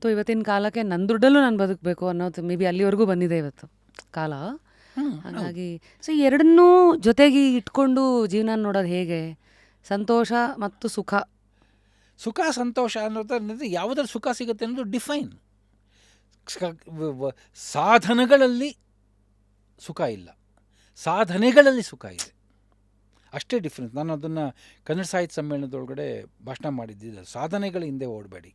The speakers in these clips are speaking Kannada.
ಅಥವಾ ಇವತ್ತಿನ ಕಾಲಕ್ಕೆ ನನ್ನ ದುಡ್ಡಲ್ಲೂ ನಾನು ಬದುಕಬೇಕು ಅನ್ನೋದು ಮೇ ಬಿ ಅಲ್ಲಿವರೆಗೂ ಬಂದಿದೆ ಇವತ್ತು ಕಾಲ. ಹಾಗಾಗಿ ಸೊ ಎರಡನ್ನೂ ಜೊತೆಗೆ ಇಟ್ಕೊಂಡು ಜೀವನ ನೋಡೋದು ಹೇಗೆ? ಸಂತೋಷ ಮತ್ತು ಸುಖ. ಸುಖ ಸಂತೋಷ ಅನ್ನೋದು ಯಾವುದ್ರಲ್ಲಿ ಸುಖ ಸಿಗುತ್ತೆ ಅನ್ನೋದು ಡಿಫೈನ್. ಸಾಧನಗಳಲ್ಲಿ ಸುಖ ಇಲ್ಲ, ಸಾಧನೆಗಳಲ್ಲಿ ಸುಖ ಇದೆ, ಅಷ್ಟೇ ಡಿಫ್ರೆನ್ಸ್. ನಾನು ಅದನ್ನು ಕನ್ನಡ ಸಾಹಿತ್ಯ ಸಮ್ಮೇಳನದೊಳಗಡೆ ಭಾಷಣ ಮಾಡಿದ್ದೆ. ಸಾಧನೆಗಳ ಹಿಂದೆ ಓಡಬೇಡಿ,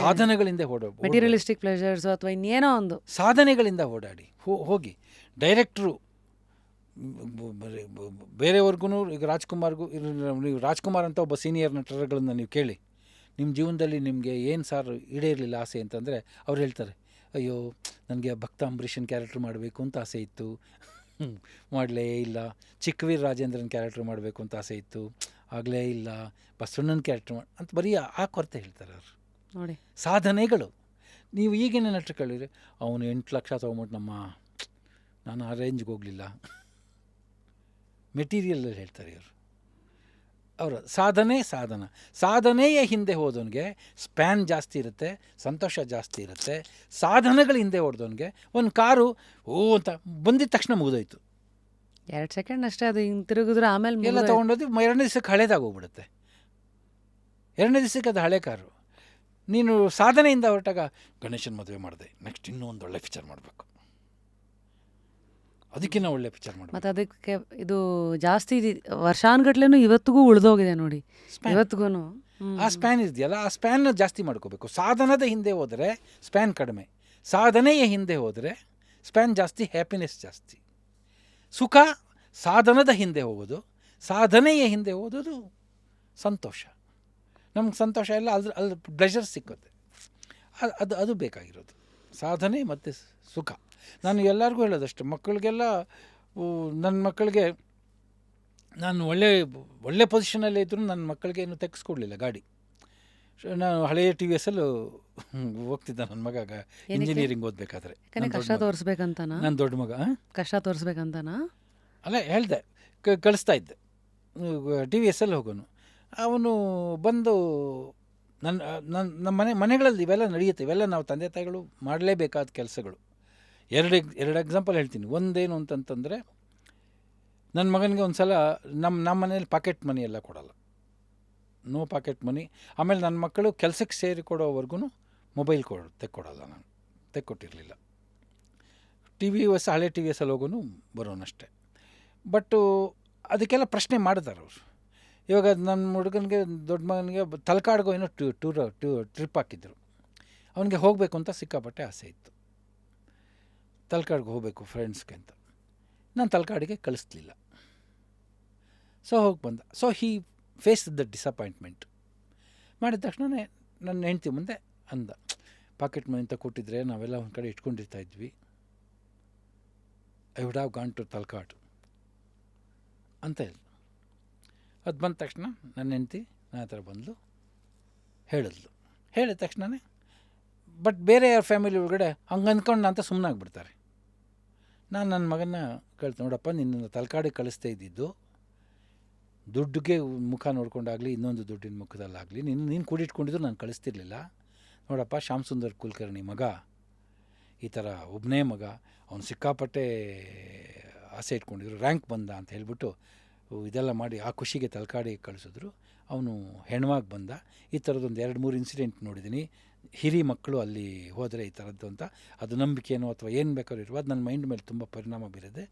ಸಾಧನೆಗಳಿಂದ ಮೆಟೀರಿಯಲಿಸ್ಟಿಕ್ ಪ್ಲೆಜರ್ಸ್ ಅಥವಾ ಇನ್ನೇನೋ ಒಂದು ಸಾಧನೆಗಳಿಂದ ಓಡಾಡಿ ಹೋಗಿ. ಡೈರೆಕ್ಟ್ರು ಬೇರೆಯವ್ರಿಗೂ, ಈಗ ರಾಜ್ಕುಮಾರ್ಗೂ, ನೀವು ರಾಜ್ಕುಮಾರ್ ಅಂತ ಒಬ್ಬ ಸೀನಿಯರ್ ನಟರುಗಳನ್ನು ನೀವು ಕೇಳಿ, ನಿಮ್ಮ ಜೀವನದಲ್ಲಿ ನಿಮಗೆ ಏನು ಸಾರ್ ಈಡೇರಲಿಲ್ಲ ಆಸೆ ಅಂತಂದರೆ ಅವ್ರು ಹೇಳ್ತಾರೆ, ಅಯ್ಯೋ ನನಗೆ ಭಕ್ತ ಅಂಬರೀಷನ್ ಕ್ಯಾರೆಕ್ಟ್ರ್ ಮಾಡಬೇಕು ಅಂತ ಆಸೆ ಇತ್ತು, ಮಾಡಲೇ ಇಲ್ಲ. ಚಿಕ್ಕವೀರ್ ರಾಜೇಂದ್ರನ್ ಕ್ಯಾರೆಕ್ಟ್ರ್ ಮಾಡಬೇಕು ಅಂತ ಆಸೆ ಇತ್ತು, ಆಗಲೇ ಇಲ್ಲ. ಬಸವಣ್ಣನ ಕ್ಯಾರೆಕ್ಟ್ರ್ ಅಂತ ಬರೀ ಆ ಕೊರತೆ ಹೇಳ್ತಾರೆ ಅವರು. ನೋಡಿ ಸಾಧನೆಗಳು. ನೀವು ಈಗಿನ ನಟರು ಕೇಳಿದ್ರೆ ಅವನು 8 ಲಕ್ಷ ತೊಗೊಂಬಿಟ್ಟು ನಾನು ಆ ರೇಂಜ್ಗೆ ಹೋಗಲಿಲ್ಲ, ಮೆಟೀರಿಯಲಲ್ಲಿ ಹೇಳ್ತಾರೆ ಇವರು. ಅವರ ಸಾಧನೆಯ ಹಿಂದೆ ಹೋದವನಿಗೆ ಸ್ಪ್ಯಾನ್ ಜಾಸ್ತಿ ಇರುತ್ತೆ, ಸಂತೋಷ ಜಾಸ್ತಿ ಇರುತ್ತೆ. ಸಾಧನೆಗಳ ಹಿಂದೆ ಹೊಡೆದವನಿಗೆ ಒಂದು ಕಾರು ಅಂತ ಬಂದಿದ ತಕ್ಷಣ ಮುಗಿದೋಯ್ತು, 2 ಸೆಕೆಂಡ್ ಅಷ್ಟೇ, ಅದು ಹಿಂಗೆ ತಿರುಗಿದ್ರೆ ಆಮೇಲೆ ಎಲ್ಲ ತೊಗೊಂಡೋದು 2ನೇ ದಿವಸಕ್ಕೆ ಹಳೇದಾಗೋಗ್ಬಿಡುತ್ತೆ. 2ನೇ ದಿವಸಕ್ಕೆ ಅದು ಹಳೆ ಕಾರು. ನೀನು ಸಾಧನೆಯಿಂದ ಹೊರಟಾಗ ಗಣೇಶನ ಮದುವೆ ಮಾಡಿದೆ, ನೆಕ್ಸ್ಟ್ ಇನ್ನೂ ಒಂದು ಒಳ್ಳೆ ಪಿಕ್ಚರ್ ಮಾಡಬೇಕು, ಅದಕ್ಕಿಂತ ಒಳ್ಳೆ ಪಿಕ್ಚರ್ ಮಾಡಬೇಕು. ಮತ್ತು ಅದಕ್ಕೆ ಇದು ಜಾಸ್ತಿ ವರ್ಷಾನುಗಟ್ಲೆನೂ ಇವತ್ತಿಗೂ ಉಳಿದೋಗಿದೆ ನೋಡಿ. ಇವತ್ತಿಗೂ ಆ ಸ್ಪ್ಯಾನ್ ಇದೆಯಲ್ಲ, ಆ ಸ್ಪ್ಯಾನ್ ಜಾಸ್ತಿ ಮಾಡ್ಕೋಬೇಕು. ಸಾಧನದ ಹಿಂದೆ ಹೋದರೆ ಸ್ಪ್ಯಾನ್ ಕಡಿಮೆ, ಸಾಧನೆಯ ಹಿಂದೆ ಹೋದರೆ ಸ್ಪ್ಯಾನ್ ಜಾಸ್ತಿ, ಹ್ಯಾಪಿನೆಸ್ ಜಾಸ್ತಿ. ಸುಖ ಸಾಧನದ ಹಿಂದೆ ಹೋಗೋದು, ಸಾಧನೆಯ ಹಿಂದೆ ಹೋಗೋದು ಸಂತೋಷ. ನಮ್ಗೆ ಸಂತೋಷ ಎಲ್ಲ ಅಲ್ಲಿ ಪ್ಲೆಷರ್ ಸಿಕ್ಕುತ್ತೆ, ಅದು ಬೇಕಾಗಿರೋದು, ಸಾಧನೆ ಮತ್ತು ಸುಖ. ನಾನು ಎಲ್ಲರಿಗೂ ಹೇಳೋದಷ್ಟೆ, ಮಕ್ಕಳಿಗೆಲ್ಲ, ನನ್ನ ಮಕ್ಕಳಿಗೆ ನಾನು ಒಳ್ಳೆ ಪೊಸಿಷನಲ್ಲೇ ಇದ್ದರೂ ನನ್ನ ಮಕ್ಕಳಿಗೆ ಇನ್ನೂ ತೆಗೆಸ್ಕೊಡ್ಲಿಲ್ಲ ಗಾಡಿ. ನಾನು ಹಳೆಯ TVSಲ್ಲಿ ಹೋಗ್ತಿದ್ದ ನನ್ನ ಮಗ ಇಂಜಿನಿಯರಿಂಗ್ ಓದಬೇಕಾದ್ರೆ. ಕಷ್ಟ ತೋರಿಸ್ಬೇಕಂತನಾ? ನನ್ನ ದೊಡ್ಡ ಮಗ ಕಷ್ಟ ತೋರಿಸ್ಬೇಕಂತನಾ? ಅಲ್ಲ, ಹೇಳ್ದೆ, ಕಳಿಸ್ತಾ ಇದ್ದೆ. TVSಲ್ಲಿ ಹೋಗೋನು. ಅವನು ಬಂದು ನಮ್ಮ ಮನೆಗಳಲ್ಲಿ ಇವೆಲ್ಲ ನಡೆಯುತ್ತೆ, ಇವೆಲ್ಲ ನಾವು ತಂದೆ ತಾಯಿಗಳು ಮಾಡಲೇಬೇಕಾದ ಕೆಲಸಗಳು. ಎರಡು ಎಕ್ಸಾಂಪಲ್ ಹೇಳ್ತೀನಿ. ಒಂದೇನು ಅಂತಂತಂದರೆ, ನನ್ನ ಮಗನಿಗೆ ಒಂದು ಸಲ ನಮ್ಮ ಮನೇಲಿ ಪಾಕೆಟ್ ಮನಿ ಎಲ್ಲ ಕೊಡೋಲ್ಲ, ನೋ ಪಾಕೆಟ್ ಮನಿ. ಆಮೇಲೆ ನನ್ನ ಮಕ್ಕಳು ಕೆಲಸಕ್ಕೆ ಸೇರಿ ಕೊಡೋವರೆಗೂ ಮೊಬೈಲ್ ತೆಕ್ಕೊಡೋಲ್ಲ, ನಾನು ತೆಕ್ಕೊಟ್ಟಿರಲಿಲ್ಲ. TVS ಹಳೆ TVSಲ್ಲಿ ಹೋಗೋನು ಬರೋನಷ್ಟೇ. ಬಟ್ಟು ಅದಕ್ಕೆಲ್ಲ ಪ್ರಶ್ನೆ ಮಾಡಿದಾರೆ ಅವರು. ಇವಾಗ ನನ್ನ ಹುಡುಗನಿಗೆ, ದೊಡ್ಡ ಮಗನಿಗೆ ತಲಕಾಡ್ಗೋ ಏನೋ ಟ್ರಿಪ್ ಹಾಕಿದ್ರು. ಅವನಿಗೆ ಹೋಗಬೇಕು ಅಂತ ಸಿಕ್ಕಾಪಟ್ಟೆ ಆಸೆ ಇತ್ತು, ತಲಕಾಡ್ಗೆ ಹೋಗಬೇಕು ಫ್ರೆಂಡ್ಸ್ಗೆ ಅಂತ. ನಾನು ತಲಕಾಡಿಗೆ ಕಳಿಸ್ಲಿಲ್ಲ. ಸೊ ಹೋಗಿ ಬಂದ. So he face the disappointment. ಮಾಡಿದ ತಕ್ಷಣವೇ ನನ್ನ ಹೆಂಡ್ತಿ ಮುಂದೆ ಅಂದ, ಪಾಕೆಟ್ ಮನಿ ಅಂತ ಕೊಟ್ಟಿದ್ರೆ ನಾವೆಲ್ಲ ಒಂದು ಕಡೆ ಇಟ್ಕೊಂಡಿರ್ತಾ ಇದ್ವಿ, I would have gone to Talakad ಅಂತ ಹೇಳಿದ್ರು. ಅದು ಬಂದ ತಕ್ಷಣ ನನ್ನ ಹೆಂಡ್ತಿ ನನ್ನ ಹತ್ರ ಬಂದಳು, ಹೇಳಿದ್ಲು. ಹೇಳಿದ ತಕ್ಷಣವೇ ಬಟ್ ಬೇರೆ ಯಾರ ಫ್ಯಾಮಿಲಿ ಒಳಗಡೆ ಹಂಗೆ ಅಂದ್ಕೊಂಡು ಅಂತ ಸುಮ್ಮನಾಗ್ಬಿಡ್ತಾರೆ. ನಾನು ನನ್ನ ಮಗನ ಕೇಳ್ತೀನಿ, ನೋಡಪ್ಪ, ನಿನ್ನ ತಲಕಾಡಿಗೆ ಕಳಿಸ್ತಾ ಇದ್ದಿದ್ದು ದುಡ್ಡಿಗೆ ಮುಖ ನೋಡ್ಕೊಂಡಾಗಲಿ, ಇನ್ನೊಂದು ದುಡ್ಡಿನ ಮುಖದಲ್ಲಾಗಲಿ ನೀನು ಕೂಡಿಟ್ಕೊಂಡಿದ್ದು ನಾನು ಕಳಿಸ್ತಿರ್ಲಿಲ್ಲ. ನೋಡಪ್ಪ, ಶ್ಯಾಮ್ ಸುಂದರ್ ಕುಲಕರ್ಣಿ ಮಗ ಈ ಥರ ಒಬ್ಬನೇ ಮಗ, ಅವನು ಸಿಕ್ಕಾಪಟ್ಟೆ ಆಸೆ ಇಟ್ಕೊಂಡಿದ್ರು, ರ್ಯಾಂಕ್ ಬಂದ ಅಂತ ಹೇಳ್ಬಿಟ್ಟು ಇದೆಲ್ಲ ಮಾಡಿ ಆ ಖುಷಿಗೆ ತಲಕಾಡಿಗೆ ಕಳಿಸಿದ್ರು. ಅವನು ಹೆಣ್ವಾಗಿ ಬಂದ. ಈ ಥರದ್ದೊಂದು 2-3 ಇನ್ಸಿಡೆಂಟ್ ನೋಡಿದ್ದೀನಿ. ಹಿರಿ ಮಕ್ಕಳು ಅಲ್ಲಿ ಹೋದರೆ ಈ ಥರದ್ದು ಅಂತ, ಅದು ನಂಬಿಕೆನೋ ಅಥವಾ ಏನು ಬೇಕಾದ್ರೂ ಇರುವ, ಅದು ನನ್ನ ಮೈಂಡ್ ಮೇಲೆ ತುಂಬ ಪರಿಣಾಮ ಬೀರಿದೆ.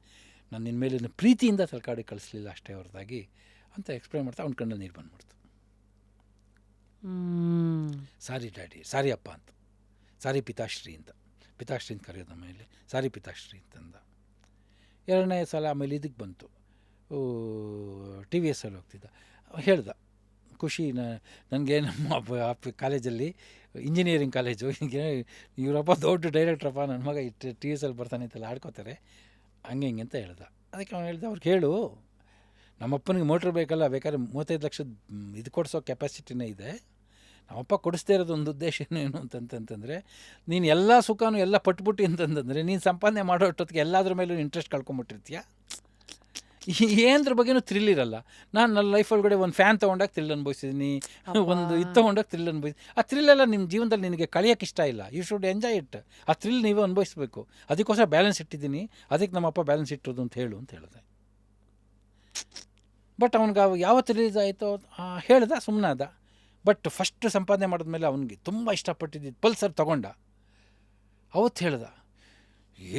ನಾನು ನಿನ್ನ ಮೇಲಿನ ಪ್ರೀತಿಯಿಂದ ತಲಕಾಡಿಗೆ ಕಳಿಸ್ಲಿಲ್ಲ ಅಷ್ಟೇ ಹೊರತಾಗಿ ಅಂತ ಎಕ್ಸ್ಪ್ಲೇನ್ ಮಾಡ್ತಾ ಅವ್ನ ಕಣ್ಣಲ್ಲಿ ನೀರು ಬಂದ್ಬಿಡ್ತು. ಸಾರಿ ಡ್ಯಾಡಿ, ಸಾರಿ ಅಪ್ಪ ಅಂತ, ಸಾರಿ ಪಿತಾಶ್ರೀ ಅಂತ ಕರೆಯೋದು ನಮ್ಮ ಮನೇಲಿ, ಸಾರಿ ಪಿತಾಶ್ರೀ ಅಂತಂದ. 2ನೇ ಸಲ ಆಮೇಲೆ ಇದಕ್ಕೆ ಬಂತು, TVSಲ್ಲಿ ಹೋಗ್ತಿದ್ದ. ಹೇಳ್ದ, ಖುಷಿ, ನನಗೆ ನಮ್ಮ ಕಾಲೇಜಲ್ಲಿ ಇಂಜಿನಿಯರಿಂಗ್ ಕಾಲೇಜು, ಇವರಪ್ಪ ದೊಡ್ಡ ಡೈರೆಕ್ಟ್ರಪ್ಪ, ನನ್ನ ಮಗ TVSಲ್ಲಿ ಬರ್ತಾನೆ ಅಂತೆಲ್ಲ ಆಡ್ಕೋತಾರೆ, ಹಂಗೆ ಹಿಂಗೆ ಅಂತ ಹೇಳ್ದ. ಅದಕ್ಕೆ ಅವ್ನು ಹೇಳ್ದೆ, ಅವ್ರಿಗೆ ಹೇಳು, ನಮ್ಮಪ್ಪನಿಗೆ ಮೋಟ್ರ್ ಬೇಕಲ್ಲ, ಬೇಕಾದ್ರೆ 35 ಲಕ್ಷದ ಇದು ಕೊಡಿಸೋ ಕೆಪಾಸಿಟಿನೇ ಇದೆ, ನಮ್ಮಪ್ಪ ಕೊಡಿಸ್ದೇ ಇರೋದು ಒಂದು ಉದ್ದೇಶ ಏನು ಅಂತಂತಂದರೆ, ನೀನು ಎಲ್ಲ ಸುಖನೂ ಎಲ್ಲ ಪಟ್ಬಿಟ್ಟು ಅಂತಂತಂದರೆ ನೀನು ಸಂಪಾದನೆ ಮಾಡೋ ಅಷ್ಟೊತ್ತಿಗೆ ಎಲ್ಲದ್ರ ಮೇಲೂ ಇಂಟ್ರೆಸ್ಟ್ ಕಳ್ಕೊಂಬಿಟ್ಟಿರ್ತೀಯ. ಏನದ್ರ ಬಗ್ಗೆನೂ ಥ್ರಿಲ್ ಇರಲ್ಲ. ನಾನು ನನ್ನ ಲೈಫ್ ಒಳಗಡೆ ಒಂದು ಫ್ಯಾನ್ ತೊಗೊಂಡಾಗ ಥ್ರಿಲ್ ಅನುಭವಿಸಿದ್ದೀನಿ, ಒಂದು ಇದು ತೊಗೊಂಡಾಗ ಥ್ರಿಲ್ ಅನುಭವಿಸಿ. ಆ ಥ್ರಿಲ್ಲೆಲ್ಲ ನಿಮ್ಮ ಜೀವನದಲ್ಲಿ ನಿನಗೆ ಕಳಿಯೋಕ್ಕೆ ಇಷ್ಟ ಇಲ್ಲ. You should enjoy it. ಆ ಥ್ರಿಲ್ ನೀವು ಅನುಭವಿಸ್ಬೇಕು. ಅದಕ್ಕೋಸ್ಕರ ಬ್ಯಾಲೆನ್ಸ್ ಇಟ್ಟಿದ್ದೀನಿ, ಅದಕ್ಕೆ ನಮ್ಮಪ್ಪ ಬ್ಯಾಲೆನ್ಸ್ ಇಟ್ಟೋದು ಅಂತ ಹೇಳು ಅಂತ ಹೇಳಿದೆ. ಬಟ್ ಅವ್ನಿಗೆ ಯಾವತ್ತು ರಿಲೀಸ್ ಆಯಿತೋ ಹೇಳ್ದ, ಸುಮ್ಮನೆ ಅದ. ಬಟ್ ಫಸ್ಟ್ ಸಂಪಾದನೆ ಮಾಡಿದ್ಮೇಲೆ ಅವ್ನಿಗೆ ತುಂಬ ಇಷ್ಟಪಟ್ಟಿದ್ದು ಪಲ್ಸರ್ ತೊಗೊಂಡ. ಅವತ್ತು ಹೇಳ್ದ,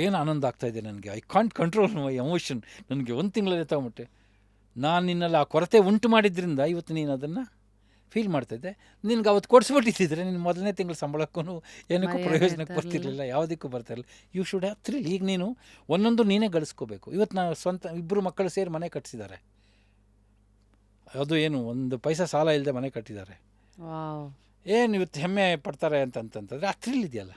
ಏನು ಆನಂದ ಆಗ್ತಾಯಿದೆ ನನಗೆ, I can't control my emotion. ನನಗೆ ಒಂದು ತಿಂಗಳಲ್ಲಿ ತಗೊಂಬಿಟ್ಟೆ. ನಾನು ನಿನ್ನಲ್ಲಿ ಆ ಕೊರತೆ ಉಂಟು ಮಾಡಿದ್ರಿಂದ ಇವತ್ತು ನೀನು ಅದನ್ನು ಫೀಲ್ ಮಾಡ್ತಾಯಿದ್ದೆ. ನಿನ್ಗೆ ಅವತ್ತು ಕೊಡಿಸ್ಬಿಟ್ಟಿದ್ದರೆ ನಿನ್ನ ಮೊದಲನೇ ತಿಂಗಳು ಸಂಬಳಕ್ಕೂ ಏನಕ್ಕೂ ಪ್ರಯೋಜನಕ್ಕೆ ಬರ್ತಿರ್ಲಿಲ್ಲ, ಯಾವುದಕ್ಕೂ ಬರ್ತಾಯಿರಲಿಲ್ಲ. You should have thrill. ಈಗ ನೀನು ಒಂದೊಂದು ನೀನೇ ಗಳಿಸ್ಕೋಬೇಕು. ಇವತ್ತು ನಾವು ಸ್ವಂತ ಇಬ್ಬರು ಮಕ್ಕಳು ಸೇರಿ ಮನೆ ಕಟ್ಟಿಸಿದ್ದಾರೆ. ಅದು ಏನು ಒಂದು ಪೈಸಾ ಸಾಲ ಇಲ್ಲದೆ ಮನೆ ಕಟ್ಟಿದ್ದಾರೆ. ಏನು ಇವತ್ತು ಹೆಮ್ಮೆ ಪಡ್ತಾರೆ ಅಂತಂತಂದರೆ ಆ ಥ್ರಿಲ್ ಇದೆಯಲ್ಲ.